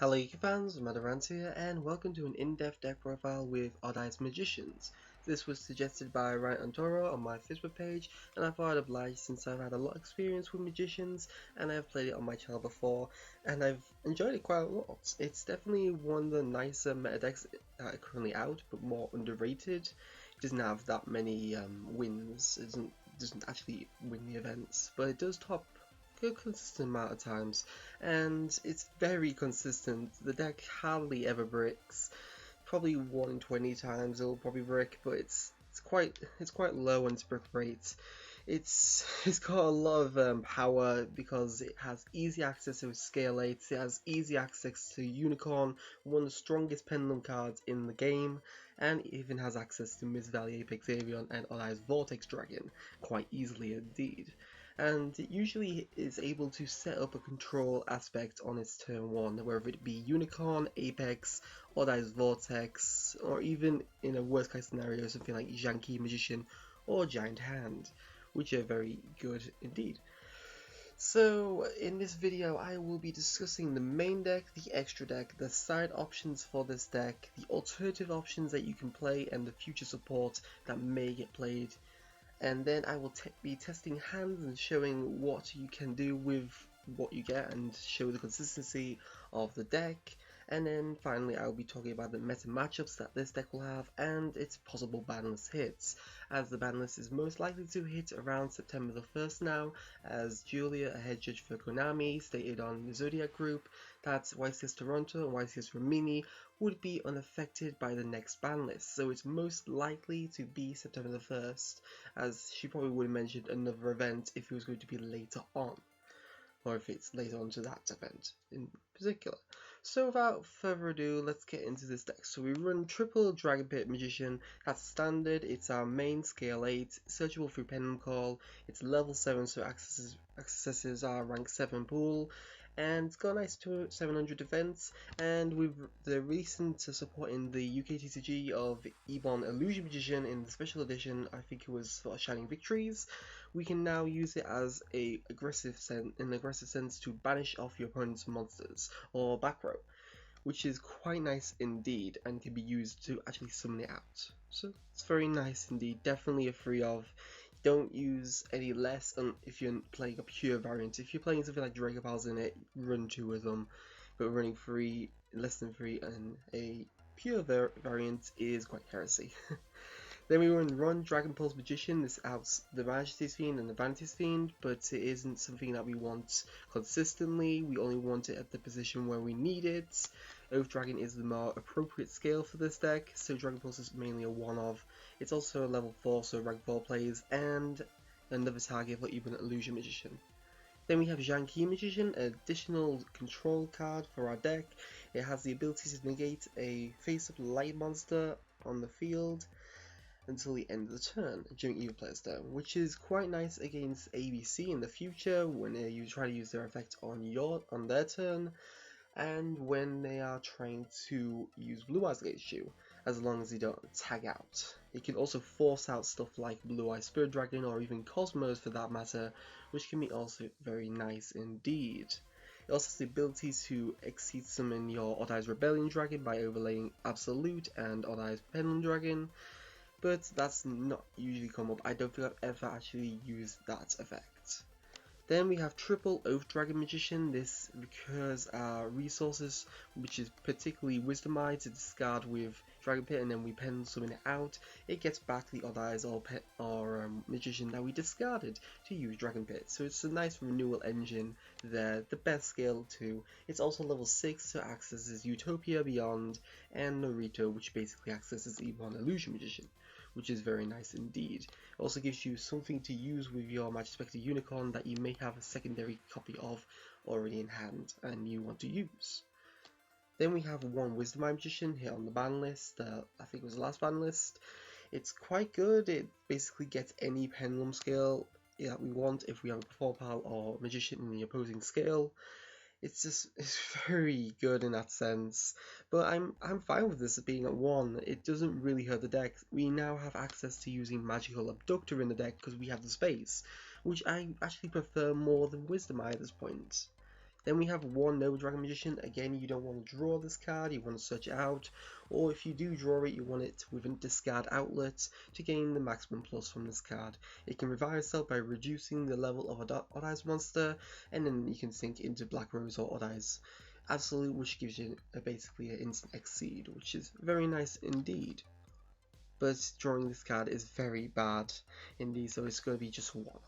Hello fans, Madarant here, and welcome to an in-depth deck profile with Odd-Eyes Magicians. This was suggested by Ryan Intoro on my Facebook page, and I thought I'd oblige since I've had a lot of experience with Magicians, and I've played it on my channel before, and I've enjoyed it quite a lot. It's definitely one of the nicer meta decks that are currently out, but more underrated. It doesn't have that many wins, it doesn't actually win the events, but it does top a consistent amount of times, and it's very consistent. The deck hardly ever bricks. Probably 1 in 20 times it'll probably brick, but it's quite low on its brick rate. It's got a lot of power because it has easy access to scale 8, it has easy access to Unicorn, one of the strongest pendulum cards in the game, and it even has access to Mist Valley Apex Avian and Odd-Eyes Vortex Dragon quite easily indeed. And it usually is able to set up a control aspect on its turn 1, whether it be Unicorn, Apex, Odd-Eyes Vortex, or even in a worst case scenario something like Janky Magician or Giant Hand, which are very good indeed. So in this video I will be discussing the main deck, the extra deck, the side options for this deck, the alternative options that you can play, and the future support that may get played. And then I will be testing hands and showing what you can do with what you get and show the consistency of the deck. And then finally I'll be talking about the meta matchups that this deck will have and its possible banlist hits, as the banlist is most likely to hit around September the 1st now, as Julia, a head judge for Konami, stated on the Zodiac group that YCS Toronto and YCS Rimini would be unaffected by the next ban list, so it's most likely to be September the 1st, as she probably would have mentioned another event if it was going to be later on, or if it's later on to that event in particular. So without further ado, let's get into this deck. So we run triple Dragon Pit Magician, that's standard, it's our main scale 8, searchable through Pendulum Call, it's level 7 so accesses our rank 7 pool, and it's got a nice 700 defense, and with the recent support in the UK TCG of Ebon Illusion Magician in the special edition, I think it was for Shining Victories, we can now use it as an aggressive sense to banish off your opponent's monsters or back row, which is quite nice indeed and can be used to actually summon it out. So it's very nice indeed, definitely a free of. Don't use any less if you're playing a pure variant. If you're playing something like Dragopals in it, run 2 of them, but running 3, less than 3 and a pure variant is quite heresy. Then we run Dragon Pulse Magician. This outs the Majesty's Fiend and the Vanity's Fiend, but it isn't something that we want consistently. We only want it at the position where we need it. Oath Dragon is the more appropriate scale for this deck, so Dragon Pulse is mainly a one-of. It's also a level 4, so rank 4 plays, and another target for even Illusion Magician. Then we have Janky Magician, an additional control card for our deck. It has the ability to negate a face-up light monster on the field until the end of the turn during either player's turn, which is quite nice against ABC in the future when you try to use their effect on their turn, and when they are trying to use Blue Eyes against you, as long as they don't tag out. It can also force out stuff like Blue Eyes Spirit Dragon or even Cosmos for that matter, which can be also very nice indeed. It also has the ability to exceed summon your Odd-Eyes Rebellion Dragon by overlaying Absolute and Odd-Eyes Pendulum Dragon, but that's not usually come up. I don't think I've ever actually used that effect. Then we have triple Oath Dragon Magician. This recurs our resources, which is particularly Wisdom Eye to discard with Dragon Pit, and then we pen summon it out. It gets back the Odd Eyes or Magician that we discarded to use Dragon Pit. So it's a nice renewal engine there, the best scale too. It's also level 6, so accesses Utopia Beyond and Norito, which basically accesses Ebon Illusion Magician, which is very nice indeed. It also gives you something to use with your Majespecter Unicorn that you may have a secondary copy of already in hand and you want to use. Then we have one Wisdom Eye Magician here on the ban list, I think it was the last ban list. It's quite good, it basically gets any pendulum scale that we want if we have a Perform Pal or Magician in the opposing scale. It's very good in that sense, but I'm fine with this being at 1. It doesn't really hurt the deck. We now have access to using Magical Abductor in the deck because we have the space, which I actually prefer more than Wisdom Eye at this point. Then we have one Noble Dragon Magician. Again, you don't want to draw this card, you want to search it out, or if you do draw it, you want it with a discard outlet to gain the maximum plus from this card. It can revive itself by reducing the level of a Odd Eyes monster, and then you can sink into Black Rose or Odd Eyes Absolute, which gives you basically an instant exceed, which is very nice indeed. But drawing this card is very bad indeed, so it's going to be just one-off.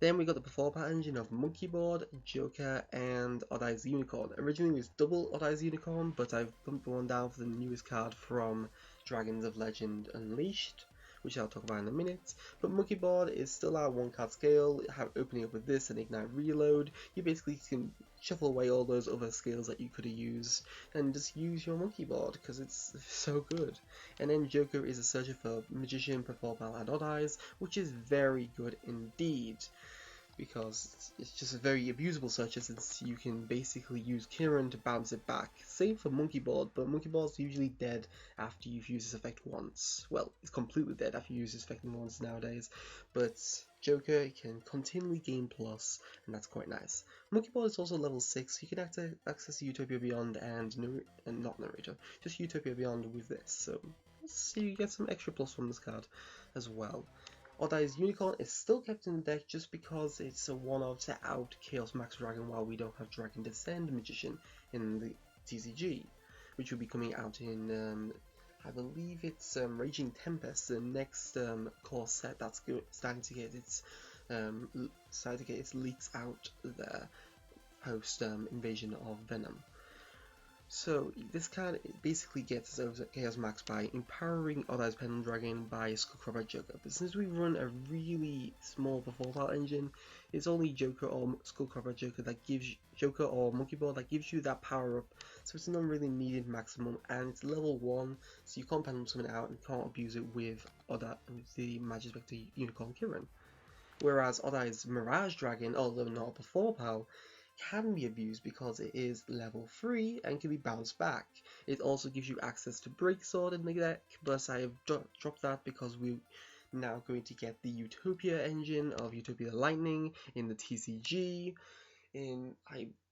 Then we got the performance engine of Monkey Board, Joker, and Odd Eyes Unicorn. Originally it was double Odd Eyes Unicorn, but I've bumped one down for the newest card from Dragons of Legend Unleashed, which I'll talk about in a minute. But Monkey Board is still at 1 card scale. Opening up with this and Igknight Reload, you basically can shuffle away all those other skills that you could have used and just use your Monkey Board because it's so good. And then Joker is a searcher for Magician, Performance, and Odd Eyes, which is very good indeed, because it's just a very abusable searcher since you can basically use Kieran to bounce it back. Same for Monkey Board, but Monkey Board's usually dead after you've used this effect once. Well, it's completely dead after you use this effect once nowadays, but Joker can continually gain plus, and that's quite nice. Monkey Board is also level 6, you can access Utopia Beyond and not Narrator, just Utopia Beyond with this, so you get some extra plus from this card as well. Odd Eyes Unicorn is still kept in the deck just because it's a one-off to out Chaos Max Dragon while we don't have Dragon Descend Magician in the TCG, which will be coming out in, I believe it's Raging Tempest, the next core set that's starting to get its leaks out there post Invasion of Venom. So this card basically gets us over Chaos Max by empowering Odd Eyes Pendulum Dragon by Skullcrabber Joker. But since we run a really small performance engine, it's only Joker or Skullcrabber Joker that gives Joker or Monkey Board that gives you that power up. So it's not really needed maximum, and it's level 1, so you can't pendulum summon it out and can't abuse it with the Majespecter Unicorn Kieran. Whereas Odd Eyes Mirage Dragon, although not a performance, can be abused because it is level 3 and can be bounced back. It also gives you access to Break Sword in the deck, but I have dropped that because we're now going to get the Utopia engine of Utopia Lightning in the TCG, in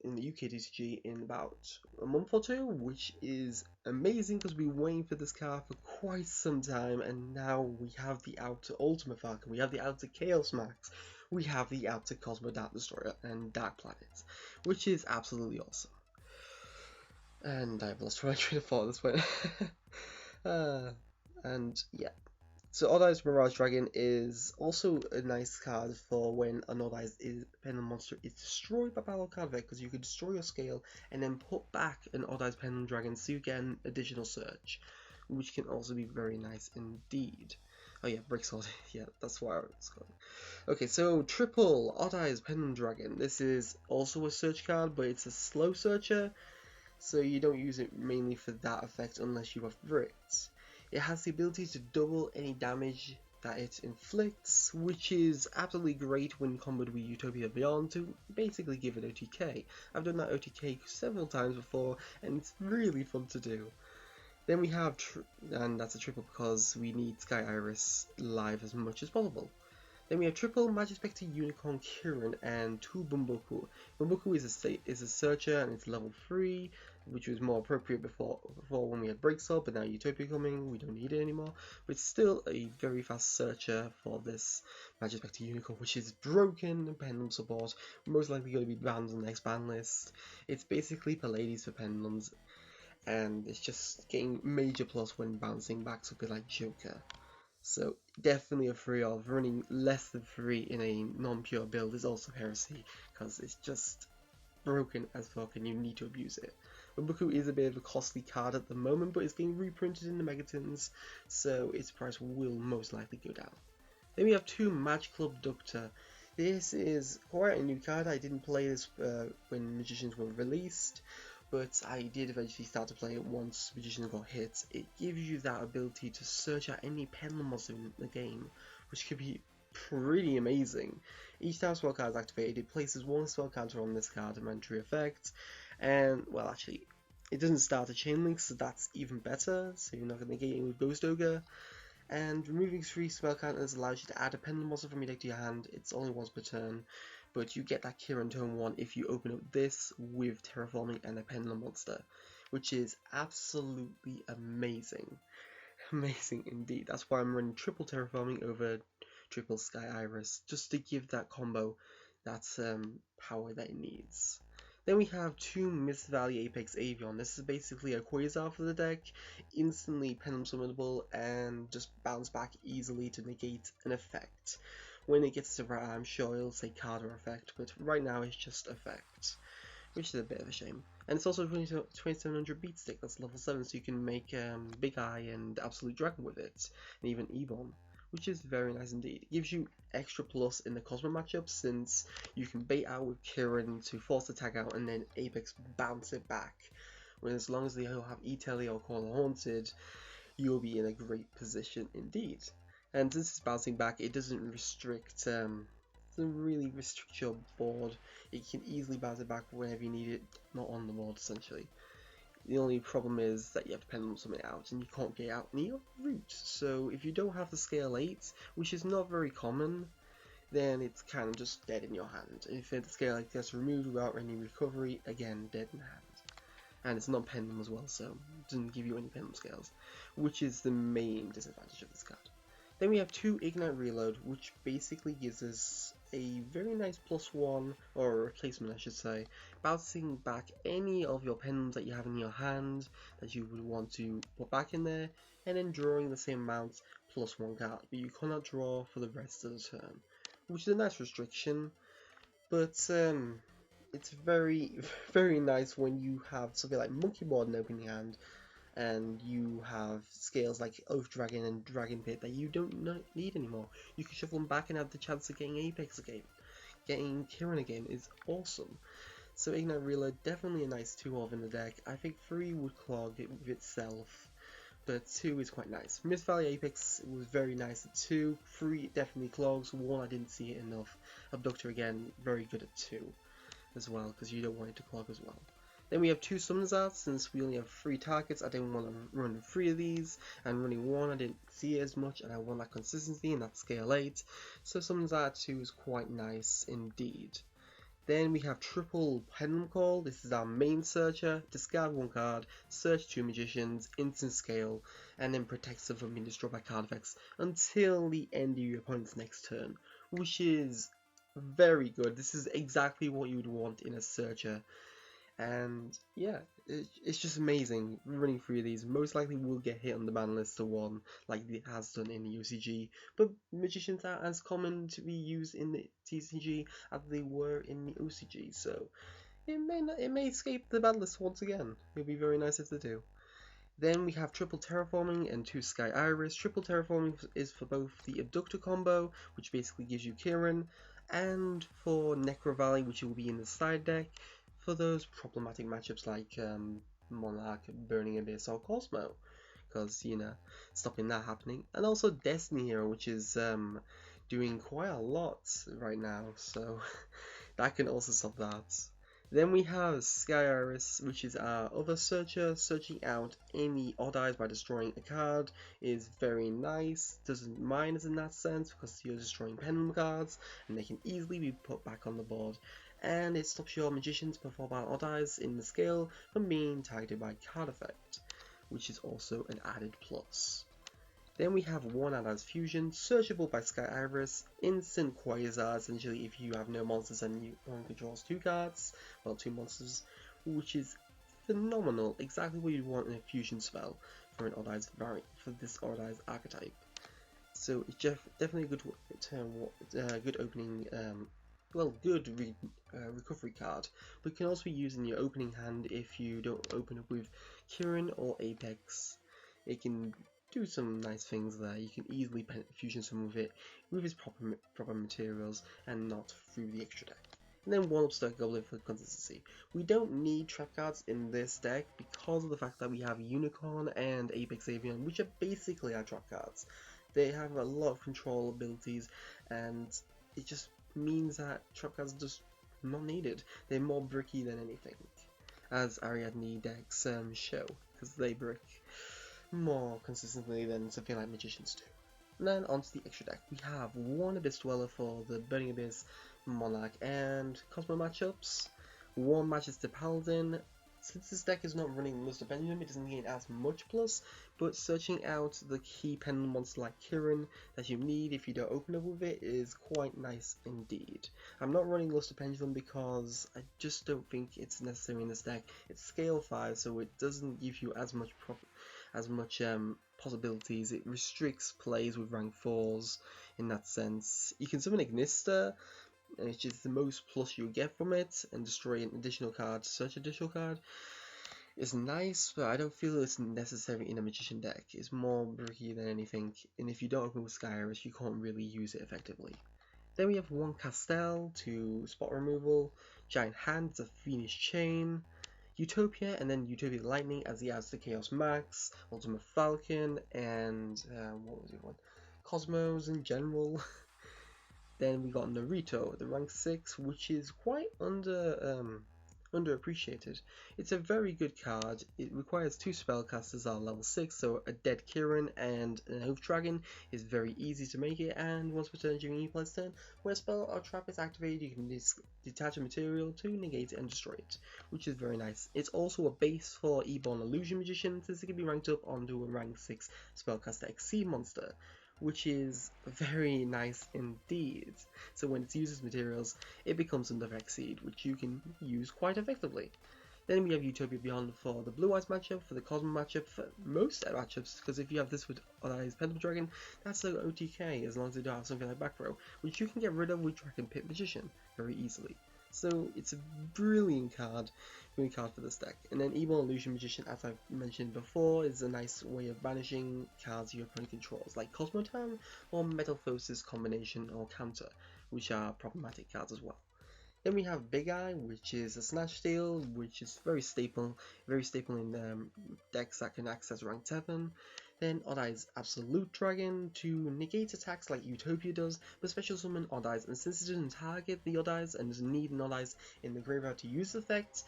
the UK TCG in about a month or two, which is amazing because we've been waiting for this card for quite some time, and now we have the out to Ultimate Falcon, we have the out to Chaos Max, we have the out to Cosmo Dark Destroyer and Dark Planet, which is absolutely awesome. And I've lost my train of thought at this point. And yeah. So Odd Eyes Mirage Dragon is also a nice card for when an Odd Eyes Pendulum monster is destroyed by battle card effect, because you can destroy your scale and then put back an Odd Eyes Pendulum Dragon so you get an additional search, which can also be very nice indeed. Oh yeah, Break Sword, yeah, that's why it's going. Okay, so triple Odd Eyes Pendulum Dragon. This is also a search card, but it's a slow searcher, so you don't use it mainly for that effect unless you have Bricks. It has the ability to double any damage that it inflicts, which is absolutely great when comboed with Utopia Beyond to basically give it OTK. I've done that OTK several times before, and it's really fun to do. Then we have, and that's a triple because we need Sky Iris live as much as possible. Then we have triple Majespecter Unicorn Kieran and 2 Bumboku. Bumboku is a searcher and it's level 3, which was more appropriate before when we had Break Sword, but now Utopia coming, we don't need it anymore. But it's still a very fast searcher for this Majespecter Unicorn, which is broken pendulum support, most likely going to be banned on the next ban list. It's basically Pallades for pendulums, and it's just getting major plus when bouncing back something like Joker. So definitely a 3 of. Running less than 3 in a non-pure build is also heresy, because it's just broken as fuck and you need to abuse it. Bumboku is a bit of a costly card at the moment, but it's getting reprinted in the Megatons, so its price will most likely go down. Then we have 2 Match Club Doctor. This is quite a new card. I didn't play this when Magicians were released, but I did eventually start to play it once Magicians got hit. It gives you that ability to search out any pendulum monster in the game, which could be pretty amazing. Each time a spell card is activated, it places 1 spell counter on this card, a mandatory effect, and, well, actually, it doesn't start a chain link, so that's even better, so you're not going to get it with Ghost Ogre. And removing 3 spell counters allows you to add a pendulum monster from your deck to your hand. It's only once per turn, but you get that Kieran turn 1 if you open up this with Terraforming and a Pendulum Monster, which is absolutely amazing. Amazing indeed. That's why I'm running triple Terraforming over triple Sky Iris, just to give that combo that power that it needs. Then we have 2 Mist Valley Apex Avian. This is basically a Quasar for the deck, instantly Pendulum Summonable and just bounce back easily to negate an effect. When it gets to right, I'm sure it'll say card or effect, but right now it's just effect, which is a bit of a shame. And it's also 2700 beat stick, that's level 7, so you can make Big Eye and Absolute Dragon with it, and even Ebon, which is very nice indeed. It gives you extra plus in the Cosmo matchup, since you can bait out with Kieran to force the tag out and then Apex bounce it back. When as long as they all have E-Telly or Corner Haunted, you'll be in a great position indeed. And since it's bouncing back, it doesn't restrict, doesn't really restrict your board. You can easily bounce it back whenever you need it, not on the board essentially. The only problem is that you have to pendulum something out, and you can't get out near root. So if you don't have the scale 8, which is not very common, then it's kind of just dead in your hand. If the scale 8 gets removed without any recovery, again, dead in hand. And it's not pendulum as well, so it doesn't give you any pendulum scales, which is the main disadvantage of this card. Then we have 2 Igknight Reload, which basically gives us a very nice +1, or a replacement I should say, bouncing back any of your pendulums that you have in your hand that you would want to put back in there, and then drawing the same amount +1 card, but you cannot draw for the rest of the turn, which is a nice restriction, but it's very, very nice when you have something like Monkey Board in opening hand, and you have scales like Oath Dragon and Dragon Pit that you don't need anymore. You can shuffle them back and have the chance of getting Apex again. Getting Kieran again is awesome. So Igknight Reload, definitely a nice 2-of in the deck. I think 3 would clog it with itself, but 2 is quite nice. Mist Valley Apex was very nice at 2, 3 definitely clogs, 1 I didn't see it enough. Abductor again, very good at 2 as well, because you don't want it to clog as well. Then we have 2 Summons Arts, since we only have 3 targets, I didn't want to run 3 of these, and running 1 I didn't see it as much, and I want that consistency and that scale 8, so Summons Art 2 is quite nice indeed. Then we have triple Pendulum Call. This is our main searcher, discard 1 card, search 2 magicians, instant scale, and then protects them from being destroyed by card effects until the end of your opponent's next turn, which is very good. This is exactly what you would want in a searcher. And yeah, it's just amazing running through these. Most likely will get hit on the ban list to 1, like it has done in the OCG, but magicians are as common to be used in the TCG as they were in the OCG, so it may escape the ban list once again. It'll be very nice if they do. Then we have triple Terraforming and 2 Sky Iris. Triple Terraforming is for both the Abductor combo, which basically gives you Kieran, and for Necro Valley, which will be in the side deck, for those problematic matchups like Monarch, Burning Abyss, or Cosmo, because, you know, stopping that happening. And also Destiny Hero, which is doing quite a lot right now, so that can also stop that. Then we have Sky Iris, which is our other searcher. Searching out any odd eyes by destroying a card is very nice. Doesn't mind us in that sense, because you're destroying pendulum cards, and they can easily be put back on the board. And it stops your magicians before by odd eyes in the scale from being targeted by card effect, which is also an added plus. Then we have 1 Odd Eyes Fusion, searchable by Sky Iris, instant Quasar, essentially if you have no monsters and you only controls 2 cards, well 2 monsters, which is phenomenal, exactly what you want in a fusion spell for an Odd Eyes variant, for this Odd Eyes archetype. So it's definitely a good opening, good recovery card, but it can also be used in your opening hand if you don't open up with Kieran or Apex. It can do some nice things there. You can easily fusion some of it with its proper materials and not through the extra deck. And then 1 Upstart Goblin for consistency. We don't need trap cards in this deck because of the fact that we have Unicorn and Apex Avian, which are basically our trap cards. They have a lot of control abilities, and it just means that trap cards are just not needed. They're more bricky than anything, as Ariadne decks show, because they brick more consistently than something like magicians do. And then onto the extra deck. We have 1 Abyss Dweller for the Burning Abyss, Monarch, and Cosmo matchups. One matches the Paladin. Since this deck is not running Mist Valley, it doesn't gain as much plus, but searching out the key pendulum monster like Kirin that you need if you don't open up with it is quite nice indeed. I'm not running Luster Pendulum because I just don't think it's necessary in this deck. It's scale 5, so it doesn't give you as much possibilities. It restricts plays with rank 4s in that sense. You can summon Ignister, which is the most plus you get from it, and destroy an additional card, search additional card. It's nice, but I don't feel it's necessary in a Magician deck. It's more bricky than anything, and if you don't open with Sky Iris, you can't really use it effectively. Then we have one Castel to spot removal, Giant Hand, the Phoenix Chain, Utopia, and then Utopia Lightning as he adds the Chaos Max, Ultimate Falcon, and what was the one? Cosmos in general. Then we got Naruto, the rank 6, which is quite underappreciated. It's a very good card. It requires 2 spellcasters at level 6, so a dead Kirin and an Oath Dragon is very easy to make it, and once per turn during each player's turn, when a spell or trap is activated, you can detach a material to negate it and destroy it, which is very nice. It's also a base for Eborn Illusion Magician, since it can be ranked up onto a rank 6 spellcaster Exceed monster, which is very nice indeed. So when it uses materials, it becomes another Exceed, which you can use quite effectively. Then we have Utopia Beyond for the Blue Eyes matchup, for the Cosmo matchup, for most matchups, because if you have this with Odd Eyes Pendulum Dragon, that's an OTK, as long as they don't have something like Back Row, which you can get rid of with Dragon Pit Magician very easily. So it's a brilliant card for this deck. And then Evil Illusion Magician, as I've mentioned before, is a nice way of banishing cards your opponent controls, like Cosmotan or Metamorphosis Combination or Counter, which are problematic cards as well. Then we have Big Eye, which is a Snatch Steal, which is very staple in decks that can access rank 7. Then Odd Eyes Absolute Dragon to negate attacks like Utopia does, but special summon Odd Eyes, and since it doesn't target the Odd Eyes and doesn't need an Odd Eyes in the graveyard to use the effect,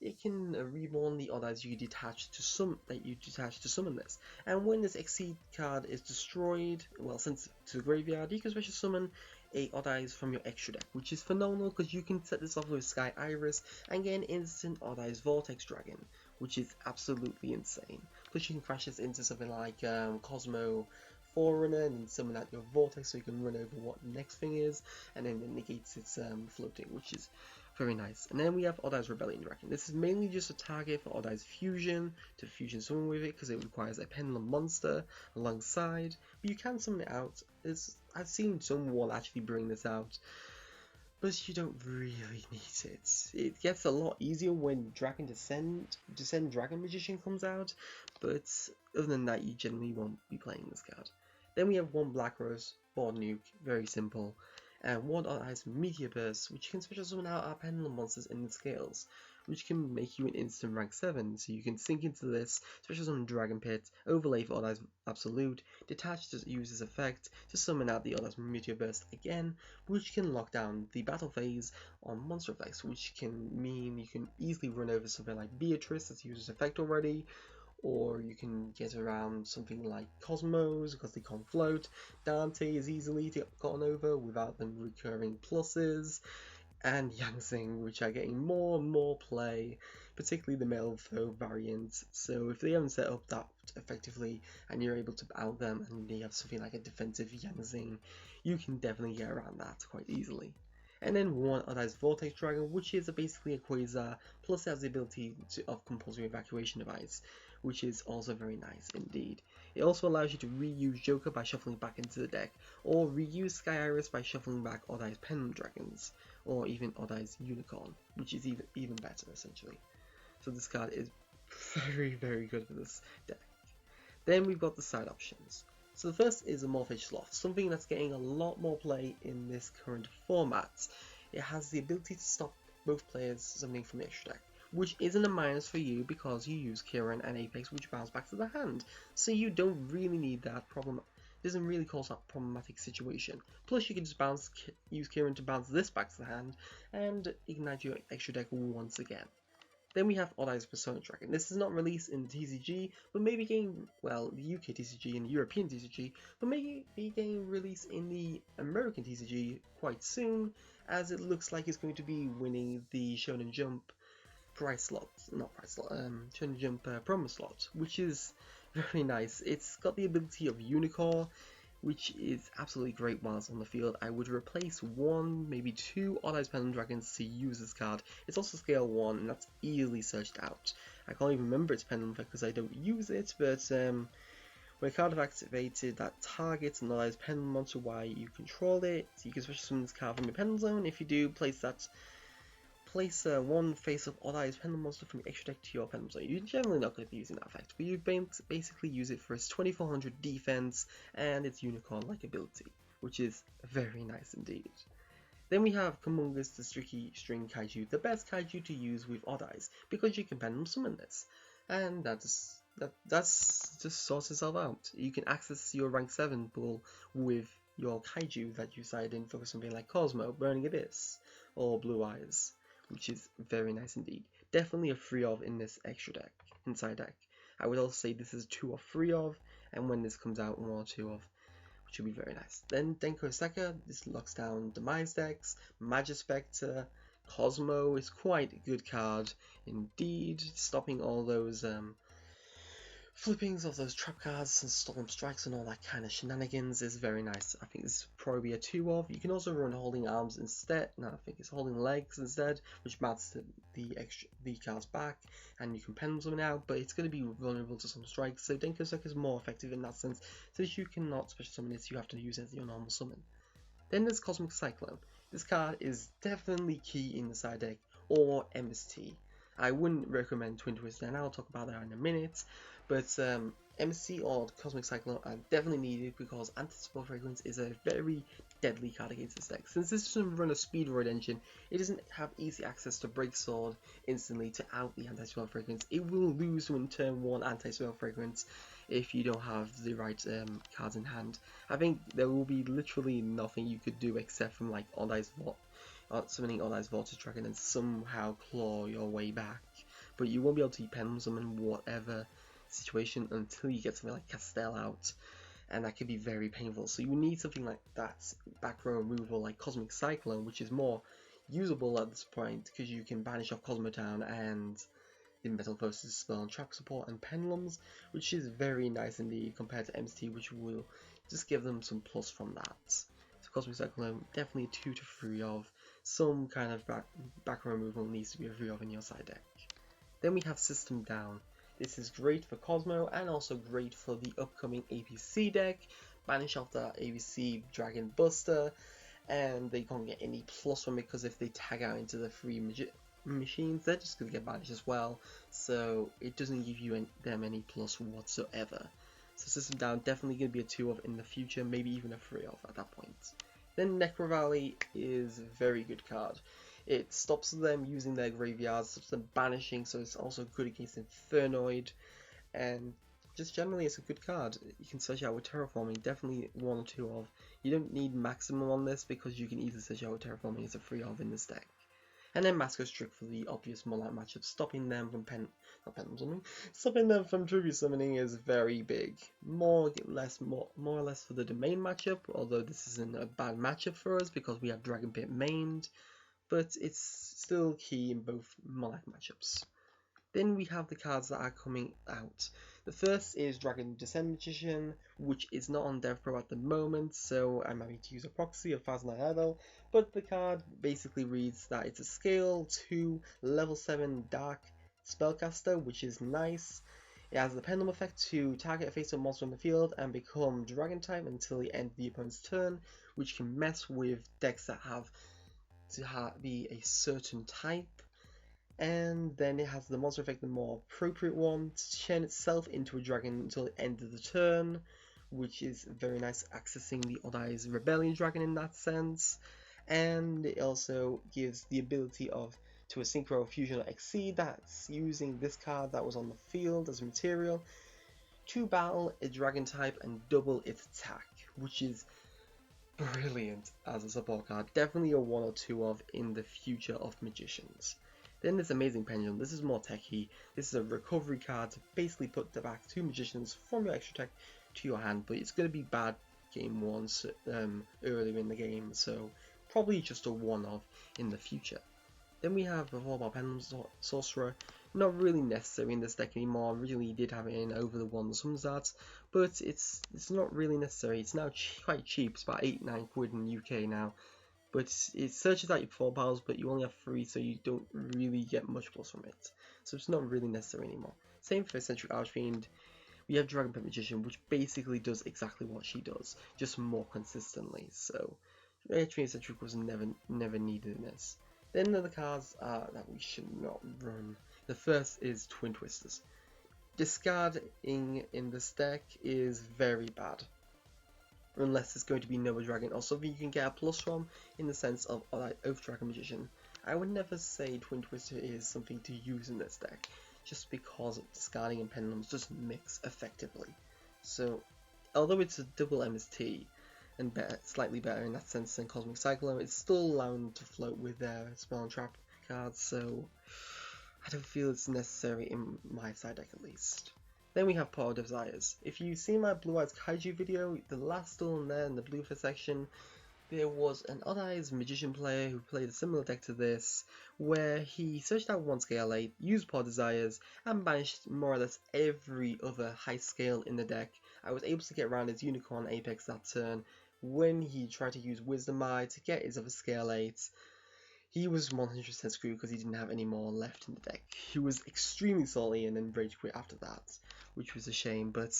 it can reborn the Odd Eyes you detach to summon this. And when this Exceed card is destroyed, well, sent to the graveyard, you can special summon a Odd Eyes from your extra deck, which is phenomenal because you can set this off with Sky Iris and get an instant Odd Eyes Vortex Dragon, which is absolutely insane. Plus you can crash this into something like Cosmo Forerunner and summon out your Vortex so you can run over what the next thing is, and then it negates its floating, which is very nice. And then we have Odd Eyes Rebellion Dragon. This is mainly just a target for Odd Eyes Fusion, to fusion someone with it because it requires a pendulum monster alongside, but you can summon it out. I've seen someone actually bring this out, but you don't really need it. It gets a lot easier when Dragon Descend Dragon Magician comes out, but other than that you generally won't be playing this card. Then we have one Black Rose, Board Nuke, very simple, and one Odd Eyes Meteor Burst, which can special summon out our pendulum monsters in the scales, which can make you an instant rank 7, so you can sink into this, special summon Dragon Pit, overlay for Odd Eyes Absolute, detach to use this effect to summon out the Odd Eyes Meteor Burst again, which can lock down the battle phase on monster effects, which can mean you can easily run over something like Beatrice that's used this effect already, or you can get around something like Cosmos because they can't float. Dante is easily gotten over without them recurring pluses, and Yangsing, which are getting more and more play, particularly the Meltho variant. So if they haven't set up that effectively and you're able to out them and you have something like a defensive Yangsing, you can definitely get around that quite easily. And then one Odd Eyes Vortex Dragon, which is basically a Quasar, plus has the ability of compulsory evacuation device, which is also very nice indeed. It also allows you to reuse Joker by shuffling back into the deck, or reuse Sky Iris by shuffling back Odd Eyes Pendulum Dragons, or even Odd Eyes Unicorn, which is even better essentially. So this card is very, very good for this deck. Then we've got the side options. So the first is a Morphage Sloth, something that's getting a lot more play in this current format. It has the ability to stop both players summoning from the extra deck, which isn't a minus for you because you use Kirin and Apex, which bounce back to the hand, so you don't really need that problem. It doesn't really cause that problematic situation. Plus you can just use Kirin to bounce this back to the hand and ignite your extra deck once again. Then we have Odd Eyes Persona Dragon. This is not released in TCG, but maybe getting, well, the UK TCG and the European TCG, but maybe getting released in the American TCG quite soon, as it looks like it's going to be winning the Shonen Jump Shonen Jump promo slot, which is very nice. It's got the ability of Unicorn, which is absolutely great while it's on the field. I would replace one, maybe two Odd Eyes Pendulum Dragons to use this card. It's also scale 1, and that's easily searched out. I can't even remember its pendulum effect because I don't use it, but when a card is activated that targets an Odd Eyes Pendulum monster while you control it, you can special summon this card from your pendulum zone. If you do, place one face of Odd Eyes Pendulum monster from your extra deck to your pendulum zone. You're generally not going to be using that effect, but you basically use it for its 2400 defense and its unicorn-like ability, which is very nice indeed. Then we have Kumungus the Sticky String Kaiju, the best Kaiju to use with Odd Eyes, because you can pendulum summon this, and that's just sorts itself out. You can access your rank 7 pool with your Kaiju that you side in for something like Cosmo, Burning Abyss, or Blue Eyes, which is very nice indeed. Definitely a 3 of in this extra deck, inside deck. I would also say this is 2 or 3 of, and when this comes out, 1 or 2 of, which would be very nice. Then Denko Seka, this locks down Demise decks. Majespecter, Cosmo is quite a good card indeed, stopping all those flippings of those trap cards and Storm Strikes and all that kind of shenanigans is very nice. I think this is probably a 2 of. You can also run Holding Arms instead. No, I think it's Holding Legs instead, which mats the cards back, and you can pendulum summon out, but it's going to be vulnerable to some strikes, so Denko Seka is more effective in that sense, since you cannot special summon it, you have to use it as your normal summon. Then there's Cosmic Cyclone. This card is definitely key in the side deck, or MST. I wouldn't recommend Twin Twist, and I'll talk about that in a minute, but MC or Cosmic Cyclone are definitely needed because Anti-Spell Fragrance is a very deadly card against this deck. Since this doesn't run a Speed Void engine, it doesn't have easy access to Break Sword instantly to out the Anti-Spell Fragrance. It will lose when turn 1 Anti-Spell Fragrance if you don't have the right cards in hand. I think there will be literally nothing you could do except from like Odd Eyes summoning Odd Eyes Vortex Dragon and somehow claw your way back. But you won't be able to pendulum summon whatever situation until you get something like Castell out, and that could be very painful. So you need something like that back row removal like Cosmic Cyclone, which is more usable at this point because you can banish off Cosmotown and the Metamorphosis spell and trap support and pendulums, which is very nice indeed compared to MST, which will just give them some plus from that. So Cosmic Cyclone, definitely a 2 to 3 of. Some kind of back row removal needs to be a 3 of in your side deck. Then we have System Down. This is great for Cosmo and also great for the upcoming APC deck. Banish off the APC Dragon Buster, and they can't get any plus from it because if they tag out into the free machines, they're just going to get banished as well. So it doesn't give you them any plus whatsoever. So System Down, definitely going to be a 2 of in the future, maybe even a 3 of at that point. Then Necro Valley is a very good card. It stops them using their graveyards, stops them banishing, so it's also good against Infernoid, and just generally it's a good card. You can search out with Terraforming, definitely 1 or 2 of. You don't need maximum on this because you can easily search out with Terraforming as a 3 of in this deck. And then Masco's Trick for the obvious Monarch matchup, stopping them from stopping them from tribute summoning is very big. More or less for the domain matchup, although this isn't a bad matchup for us because we have Dragon Pit mained, but it's still key in both Monarch matchups. Then we have the cards that are coming out. The first is Dragon Descent Magician, which is not on DevPro at the moment, so I'm having to use a proxy of 1009 level, but the card basically reads that it's a scale 2 level 7 Dark Spellcaster, which is nice. It has the pendulum effect to target a face-up monster on the field and become Dragon type until the end of the opponent's turn, which can mess with decks that have to be a certain type. And then it has the monster effect, the more appropriate one, to turn itself into a dragon until the end of the turn, which is very nice, accessing the Odd Eyes Rebellion Dragon in that sense. And it also gives the ability to a Synchro Fusion or Exceed, that's using this card that was on the field as material, to battle a dragon type and double its attack, which is brilliant as a support card. Definitely a 1 or 2 of in the future of Magicians. Then there's Amazing Pendulum. This is more techy. This is a recovery card to basically put back 2 Magicians from your extra tech to your hand, but it's going to be bad game 1 earlier in the game, so probably just a one-off in the future. Then we have the Volbar Pendulum Sorcerer. Not really necessary in this deck anymore. Originally did have it in over the one Sumzat, but it's not really necessary. It's now quite cheap. It's about 8-9 quid in the UK now. But it searches out your 4 powers, but you only have 3, so you don't really get much plus from it. So it's not really necessary anymore. Same for Eccentric Archfiend. We have Dragon Pet Magician, which basically does exactly what she does, just more consistently. So Eccentric was never needed in this. Then the cards that we should not run. The first is Twin Twisters. Discarding in this deck is very bad, unless it's going to be Noah Dragon or something you can get a plus from in the sense of Oath Dragon Magician. I would never say Twin Twister is something to use in this deck, just because discarding and pendulums just mix effectively. So, although it's a double MST, and slightly better in that sense than Cosmic Cyclone, it's still allowed to float with their Spell and Trap cards, so I don't feel it's necessary in my side deck at least. Then we have Power of Desires. If you've seen my Blue Eyes Kaiju video, the last stool in there in the Bluefer section, there was an Odd Eyes Magician player who played a similar deck to this, where he searched out 1 scale 8, used Power Desires, and banished more or less every other high scale in the deck. I was able to get around his Unicorn Apex that turn when he tried to use Wisdom Eye to get his other scale 8. He was 100% screwed because he didn't have any more left in the deck. He was extremely salty and then rage quit after that, which was a shame. But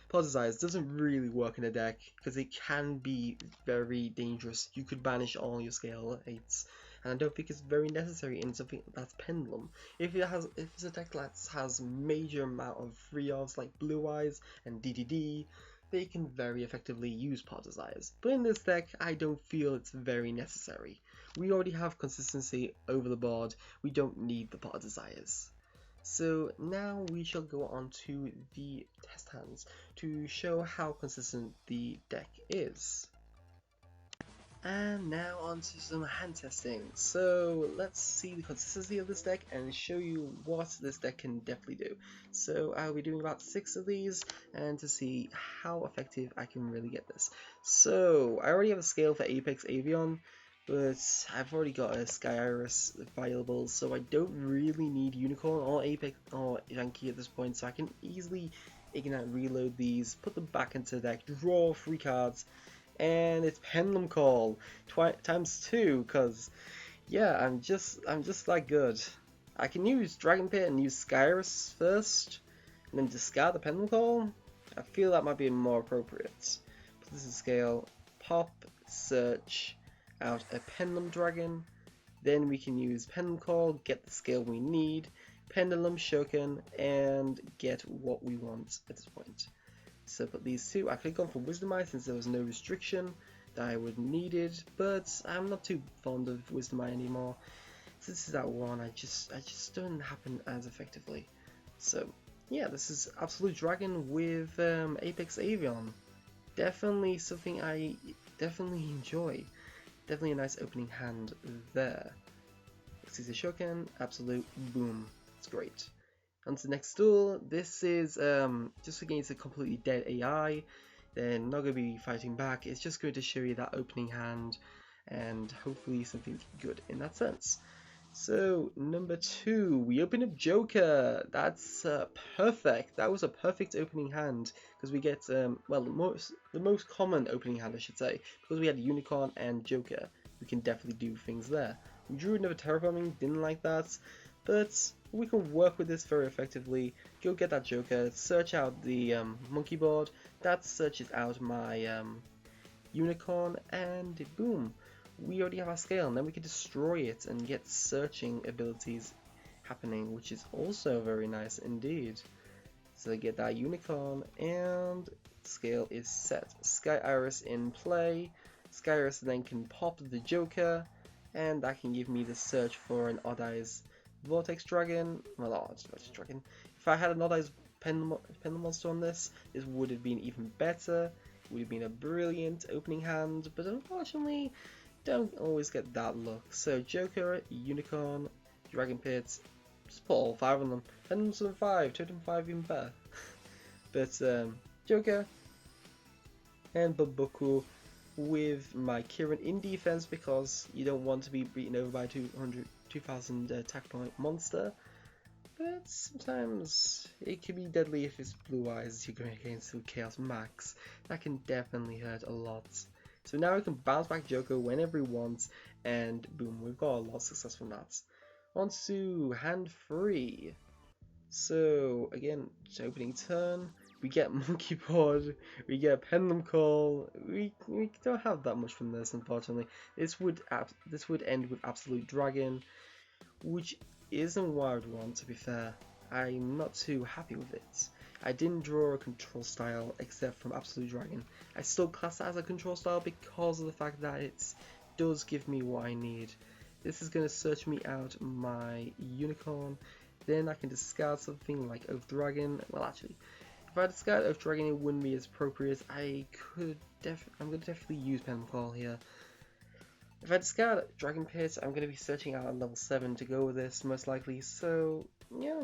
Power Desires doesn't really work in a deck because it can be very dangerous. You could banish all your scale 8s, and I don't think it's very necessary in something that's Pendulum. If it's a deck that has major amount of free offs like Blue Eyes and DDD, they can very effectively use Power Desires. But in this deck, I don't feel it's very necessary. We already have consistency over the board, we don't need the Power Desires. So now we shall go on to the test hands to show how consistent the deck is. And now on to some hand testing. So let's see the consistency of this deck and show you what this deck can definitely do. So I'll be doing about 6 of these and to see how effective I can really get this. So I already have a scale for Apex Avian, but I've already got a Sky Iris available, so I don't really need Unicorn or Apex or Yankee at this point, so I can easily Igknight Reload these, put them back into the deck, draw 3 cards, and it's Pendulum Call times 2, because yeah, I'm just that good. I can use Dragon Pit and use Sky Iris first, and then discard the Pendulum Call. I feel that might be more appropriate. Put this in scale, pop, search out a Pendulum Dragon, then we can use Pendulum Call, get the scale we need, Pendulum Shoken, and get what we want at this point. So put these 2. I could have gone for Wisdom Eye since there was no restriction that I would needed, but I'm not too fond of Wisdom Eye anymore. Since this is that one, I just don't happen as effectively. So yeah, this is Absolute Dragon with Apex Avian. Definitely something I definitely enjoy. Definitely a nice opening hand there. This is a Shoken, Absolute, boom. It's great. On to the next duel. This is just against a completely dead AI. They're not going to be fighting back. It's just going to show you that opening hand and hopefully something good in that sense. So number 2, we open up Joker. That's perfect. That was a perfect opening hand because we get well, the most common opening hand, I should say, because we had Unicorn and Joker. We can definitely do things there. We drew another Terraforming, didn't like that, but we can work with this very effectively. Go get that Joker, search out the monkey board. That searches out my Unicorn, and boom. We already have our scale, and then we can destroy it and get searching abilities happening, which is also very nice indeed. So get that Unicorn, and scale is set. Sky Iris in play. Sky Iris then can pop the Joker, and that can give me the search for an Odd Eyes Vortex Dragon. Well, Vortex Dragon. If I had an Odd Eyes Pendulum Monster on this, this would have been even better. It would have been a brilliant opening hand, but unfortunately, don't always get that luck. So Joker, Unicorn, Dragon Pits, just put all 5 on them. Pendulum 5, Totem 5 even better. But Joker and Bumbuku with my Kirin in defense because you don't want to be beaten over by 2000 attack point monster. But sometimes it can be deadly if it's blue eyes you're going against with Chaos Max. That can definitely hurt a lot. So now we can bounce back Joker whenever we want, and boom, we've got a lot of success from that. On to hand 3. So again, opening turn, we get Monkey Pod, we get Pendulum Call. We don't have that much from this, unfortunately. This would end with Absolute Dragon, which isn't what I would want, to be fair. I'm not too happy with it. I didn't draw a control style except from Absolute Dragon. I still class it as a control style because of the fact that it does give me what I need. This is going to search me out my Unicorn. Then I can discard something like Oath Dragon. Well, actually, if I discard Oath Dragon, it wouldn't be as appropriate. I'm going to definitely use Pen Call here. If I discard Dragon Pit, I'm going to be searching out at level 7 to go with this, most likely. So, yeah.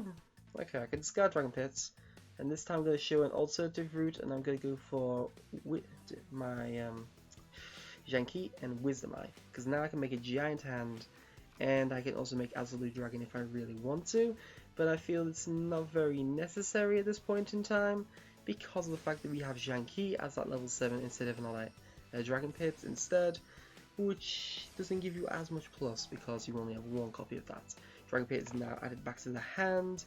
Okay, I can discard Dragon Pits. And this time I'm going to show an alternative route, and I'm going to go for my Janki and Wisdom Eye. Because now I can make a giant hand, and I can also make Absolute Dragon if I really want to. But I feel it's not very necessary at this point in time, because of the fact that we have Janki as that level 7 instead of another Dragon Pit instead, which doesn't give you as much plus because you only have one copy of that. Dragon Pit is now added back to the hand,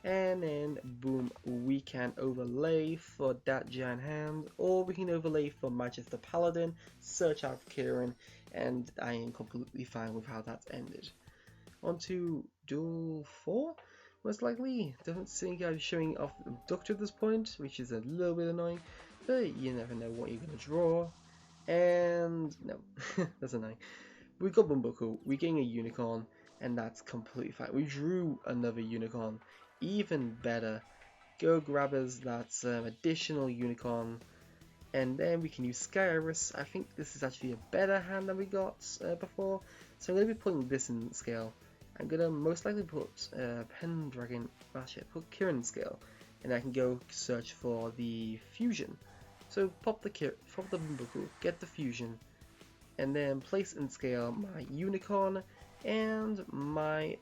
and then boom, we can overlay for that giant hand, or we can overlay for Majespecter Paladin, search out for Kirin, and I am completely fine with how that ended. On to duel 4, most likely. Don't think I'm showing off Abductor at this point, which is a little bit annoying, but you never know what you're going to draw. And no, that's annoying. We got Bumbuku, we're getting a Unicorn, and that's completely fine. We drew another Unicorn, even better. Go grab us that additional Unicorn, and then we can use Sky Iris. I think this is actually a better hand than we got before, so I'm going to be putting this in scale. I'm going to most likely put Pendragon, put Kirin in scale, and I can go search for the fusion. So pop the Bumbuku, get the fusion, and then place in scale my Unicorn and my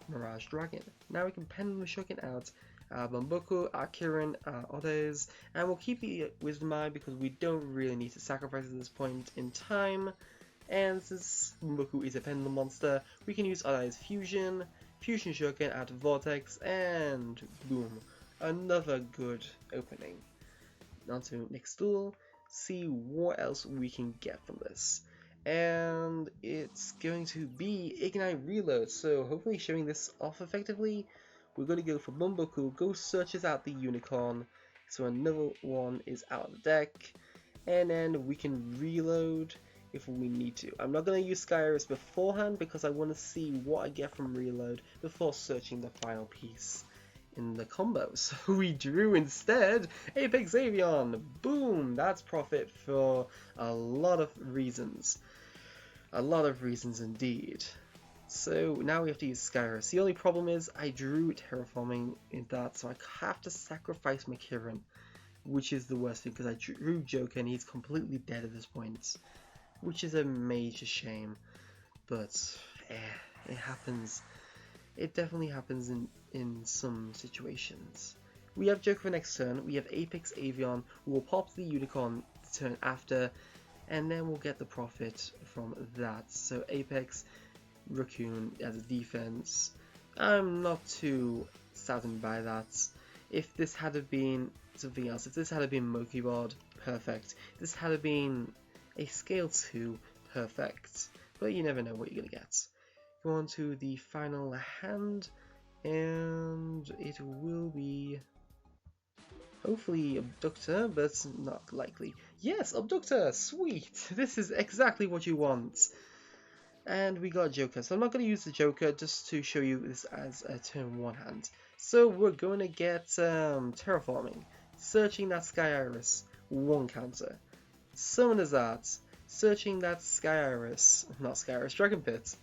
Mirage Dragon. Now we can Pendulum Shuriken out our Bumbuku, our Kirin, our Others, and we'll keep the Wisdom Eye because we don't really need to sacrifice at this point in time. And since Bumbuku is a Pendulum monster, we can use Others Fusion Shuriken out of Vortex, and boom, another good opening. On to next duel, see what else we can get from this. And it's going to be Igknight Reload, so hopefully showing this off effectively. We're going to go for Bumbuku, go searches out the Unicorn, so another one is out of the deck, and then we can reload if we need to. I'm not going to use Sky Iris beforehand because I want to see what I get from reload before searching the final piece in the combo. So we drew instead Apex Avian. Boom, that's profit for a lot of reasons. A lot of reasons indeed. So now we have to use Sky Iris. The only problem is I drew Terraforming in that, so I have to sacrifice my Kirin, which is the worst thing because I drew Joker and he's completely dead at this point, which is a major shame. But it happens. It definitely happens in some situations. We have Joker for next turn, we have Apex Avian, who will pop the Unicorn the turn after, and then we'll get the profit from that. So Apex, Raccoon as a defense. I'm not too saddened by that. If this had been something else, if this had been Monkey Board, perfect. If this had been a scale 2, perfect. But you never know what you're going to get. Go on to the final hand, and it will be hopefully Abductor, but not likely. Yes, Abductor! Sweet! This is exactly what you want. And we got Joker, so I'm not going to use the Joker just to show you this as a turn 1 hand. So we're going to get Terraforming, searching that Sky Iris, 1 counter. Summoner's Art, searching that Sky Iris, not Sky Iris, Dragon Pit,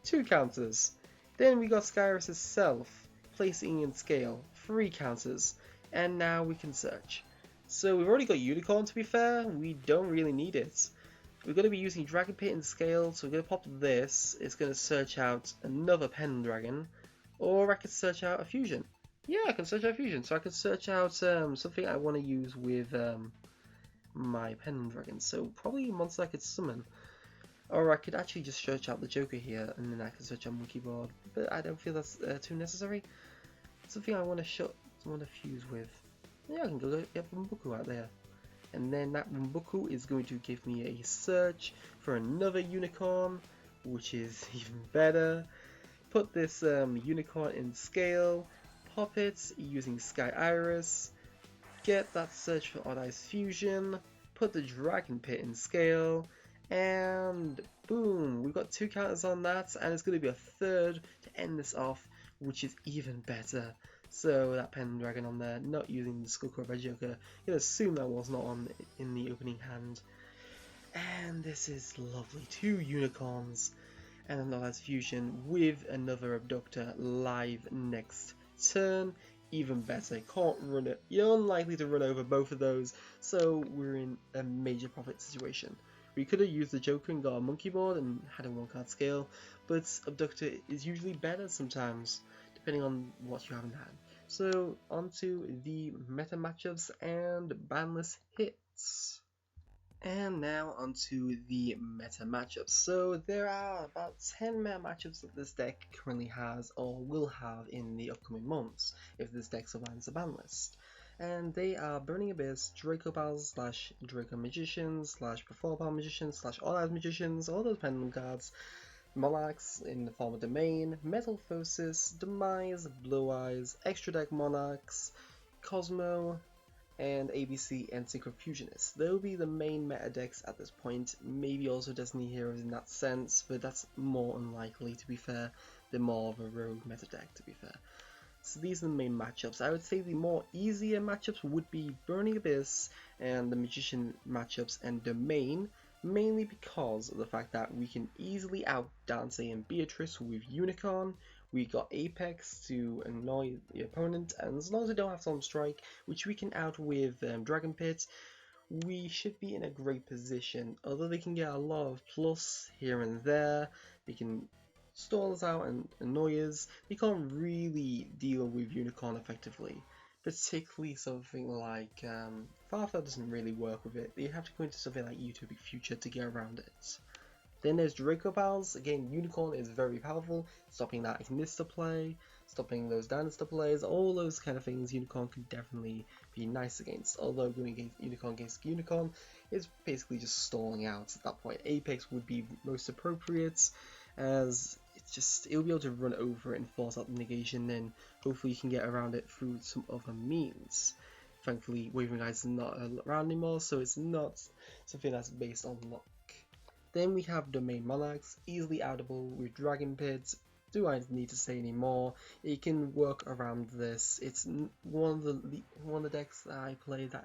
2 counters. Then we got Skyrus itself, placing in scale, 3 counters, and now we can search. So we've already got Unicorn, to be fair, we don't really need it. We're going to be using Dragon Pit in scale, so we're going to pop this, it's going to search out another Pendragon, or I could search out a fusion. Yeah, I can search out a fusion, so I can search out something I want to use with my Pendragon, so probably a monster I could summon. Or I could actually just search out the Joker here, and then I can search out Monkey Board, but I don't feel that's too necessary. Something I want to fuse with. Yeah, I can go get Bumbuku out there. And then that Bumbuku is going to give me a search for another Unicorn, which is even better. Put this Unicorn in scale, pop it using Sky Iris, get that search for Odd Eyes Fusion, put the Dragon Pit in scale, and boom, we've got 2 counters on that, and it's going to be a third to end this off, which is even better. So that Pendragon on there, not using the Skullcrow by Joker, you can assume that was not on in the opening hand. And this is lovely, 2 unicorns and another fusion with another Abductor live next turn. Even better, can't run it. You're unlikely to run over both of those, so we're in a major profit situation. We could have used the Joker and got a Monkey Board and had a 1-card scale, but Abductor is usually better sometimes, depending on what you haven't had. So, onto the meta matchups and banless hits. And now onto the meta matchups. So there are about 10 meta matchups that this deck currently has or will have in the upcoming months if this deck survives the ban list. And they are Burning Abyss, Draco Pals / Draco Magicians / Perform Power Magicians / All Eyes Magicians, all those pendulum cards, Monarchs in the form of Domain, Metamorphosis, Demise, Blue Eyes, Extra Deck Monarchs, Cosmo, and ABC and Synchro Fusionists. They'll be the main meta decks at this point, maybe also Destiny Heroes in that sense, but that's more unlikely to be fair. They're more of a rogue meta deck to be fair. So these are the main matchups. I would say the more easier matchups would be Burning Abyss and the Magician matchups and Domain, mainly because of the fact that we can easily out Dante and Beatrice with Unicorn. We got Apex to annoy the opponent, and as long as we don't have Storm Strike, which we can out with Dragon Pit, we should be in a great position. Although they can get a lot of plus here and there, they can stall us out and annoy us, they can't really deal with Unicorn effectively. Particularly something like Farfetch'd doesn't really work with it. You have to go into something like Utopic Future to get around it. Then there's Draco Pals. Again, Unicorn is very powerful, stopping that Ignister play, stopping those Danister plays, all those kind of things Unicorn can definitely be nice against. Although going against Unicorn is basically just stalling out at that point. Apex would be most appropriate, as it'll be able to run over it and force out the negation, then hopefully you can get around it through some other means. Thankfully, Wavering Eyes is not around anymore, so it's not something that's based on luck. Then we have Domain Monarchs, easily outable with Dragon Pits. Do I need to say any more? It can work around this. It's one of the decks that I play that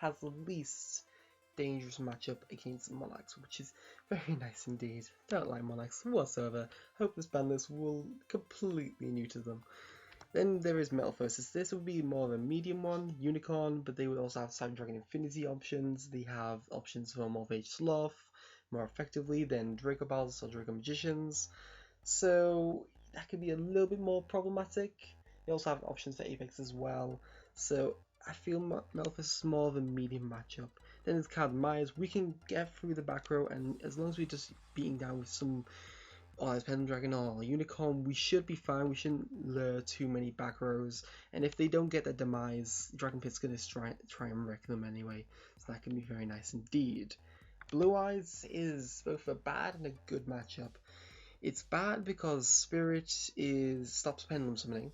has the least dangerous matchup against Monarchs, which is very nice indeed. Don't like Monarchs whatsoever. Hope this ban list will completely new to them. Then there is Metamorphosis. This would be more of a medium one, Unicorn, but they would also have Cyber Dragon Infinity options. They have options for Morphage Sloth more effectively than Draco Pals or Draco Magicians, so that could be a little bit more problematic. They also have options for Apex as well, so I feel Metamorphosis is more of a medium matchup. Then there's Card Myers. We can get through the back row, and as long as we're just beating down with some Pendragon or Unicorn, we should be fine. We shouldn't lure too many back rows, and if they don't get their Demise, Dragon Pit's going to try and wreck them anyway, so that can be very nice indeed. Blue Eyes is both a bad and a good matchup. It's bad because Spirit stops Pendulum Summoning.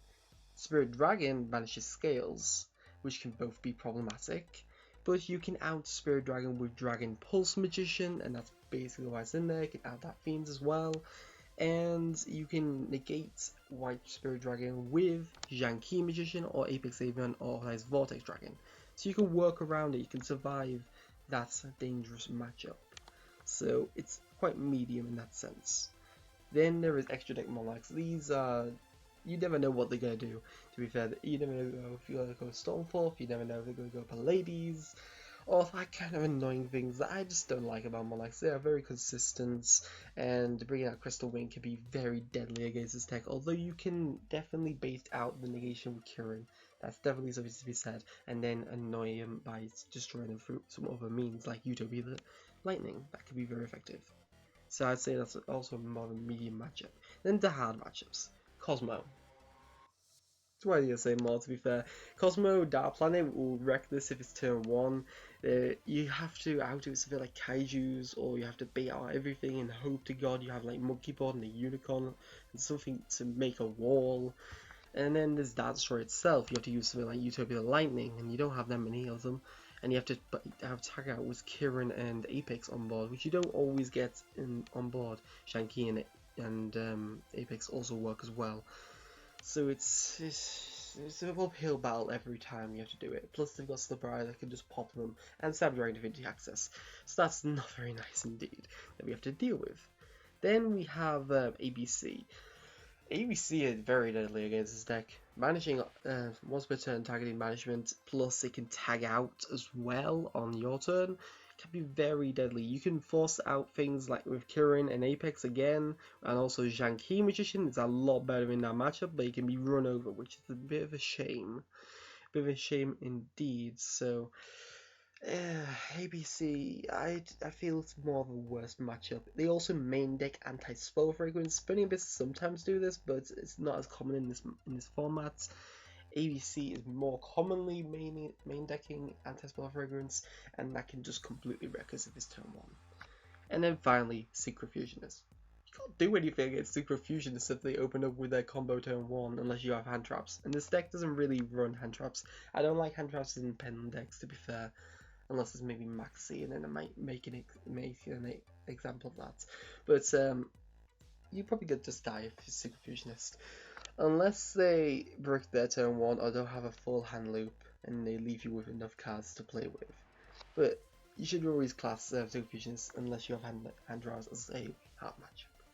Spirit Dragon banishes Scales, which can both be problematic. But you can out Spirit Dragon with Dragon Pulse Magician, and that's basically why it's in there. You can out that Fiends as well. And you can negate White Spirit Dragon with Zhanki Magician or Apex Avian or Ice Vortex Dragon. So you can work around it, you can survive that dangerous matchup. So it's quite medium in that sense. Then there is extra deck monarchs. These are, you never know what they're gonna do. To be fair, you never know if you're gonna go Stormforth, you never know if they're gonna go Pallades, or that kind of annoying things that I just don't like about monarchs. They are very consistent, and bringing out Crystal Wing can be very deadly against this deck. Although you can definitely bait out the negation with Kirin. That's definitely something to be said, and then annoy him by destroying him through some other means like Utopia the Lightning. That could be very effective. So I'd say that's also more of a medium matchup. Then the hard matchups. Cosmo. That's why you say more, to be fair. Cosmo Dark Planet will wreck this if it's turn 1. You have to outdo something like Kaijus, or you have to bait out everything and hope to god you have like Monkey Board and a Unicorn and something to make a wall. And then there's Dark Destroyer itself. You have to use something like Utopia Lightning, and you don't have that many of them. And you have to have tag out with Kirin and Apex on board, which you don't always get on board. Shanky and Apex also work as well. So it's an uphill battle every time you have to do it. Plus they've got Slippery that can just pop them, and Stab Dragon Divinity Access. So that's not very nice indeed that we have to deal with. Then we have ABC. ABC is very deadly against this deck. Managing once per turn targeting management, plus it can tag out as well on your turn, can be very deadly. You can force out things like with Kirin and Apex again, and also Zhanki Magician is a lot better in that matchup, but it can be run over, which is a bit of a shame. A bit of a shame indeed. So ABC, I feel it's more of a worst matchup. They also main deck anti-spell fragrance. Burning Abyss sometimes do this, but it's not as common in this format. ABC is more commonly main decking anti-spell fragrance, and that can just completely wreck us if it's turn 1. And then finally, Secret Fusionist. You can't do anything against Secret Fusionists if they open up with their combo turn 1 unless you have hand traps. And this deck doesn't really run hand traps. I don't like hand traps in pendulum decks, to be fair. Unless it's maybe Maxi, and then I might make an example of that. But you probably could just die if you're Secret Fusionist. Unless they break their turn 1 or don't have a full hand loop and they leave you with enough cards to play with. But you should always class Secret Fusionist unless you have hand draws as a hard matchup.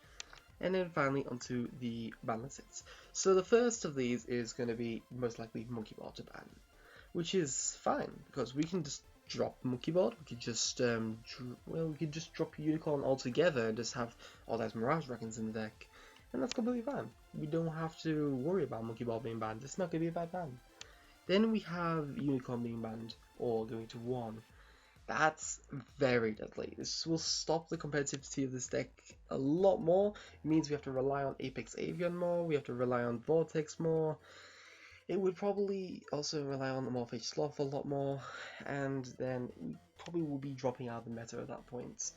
And then finally onto the balance hits. So the first of these is going to be most likely Monkey Ball to ban, which is fine because we can just drop Monkey Board. We could just we could just drop Unicorn altogether and just have all those Mirage Dragons in the deck, and that's completely fine. We don't have to worry about Monkey Ball being banned. It's not going to be a bad ban. Then we have Unicorn being banned or going to 1. That's very deadly. This will stop the competitivity of this deck a lot more. It means we have to rely on Apex Avian more. We have to rely on Vortex more. It would probably also rely on the Morphage Sloth a lot more, and then we probably will be dropping out of the meta at that point.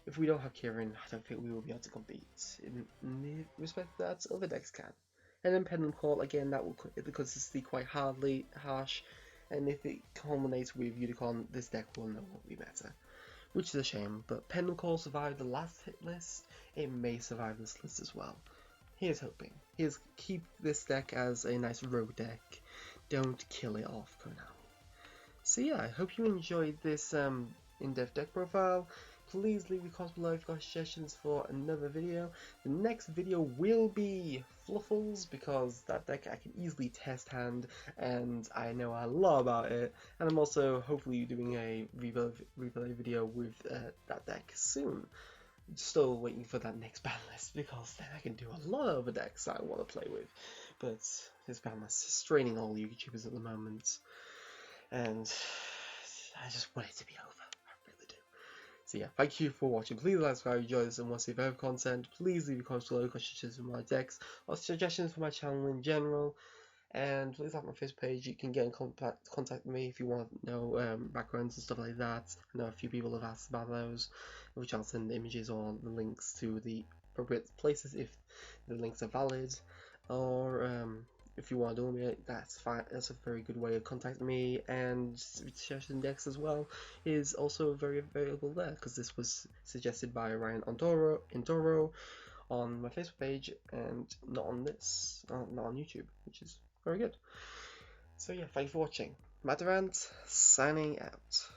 If we don't have Kirin, I don't think we will be able to compete in the respect that other decks can. And then Pendulum Call, again, that will hit the consistency quite harsh, and if it culminates with Unicorn, this deck will no longer be meta. Which is a shame, but Pendulum Call survived the last hit list, it may survive this list as well. Here's hoping. Here's keep this deck as a nice rogue deck. Don't kill it off, Konami. So yeah, I hope you enjoyed this in-depth deck profile. Please leave your comments below if you've got suggestions for another video. The next video will be Fluffles, because that deck I can easily test hand and I know a lot about it. And I'm also hopefully doing a replay video with that deck soon. Still waiting for that next ban list, because then I can do a lot of other decks I want to play with. But this ban list is straining all YouTubers at the moment, and I just want it to be over. I really do. So yeah, thank you for watching. Please like, subscribe, enjoy this, and want to see further content. Please leave your comments below, questions for my decks, or suggestions for my channel in general. And please like my Facebook page. You can get in contact with me if you want to know backgrounds and stuff like that. I know a few people have asked about those, which I'll send images or the links to the appropriate places if the links are valid. Or if you want to do me, that's fine. That's a very good way of contacting me. And suggestion decks as well is also very available there, because this was suggested by Ryan Intoro on my Facebook page, and not on YouTube, which is very good. So yeah, thank you for watching. Matarant signing out.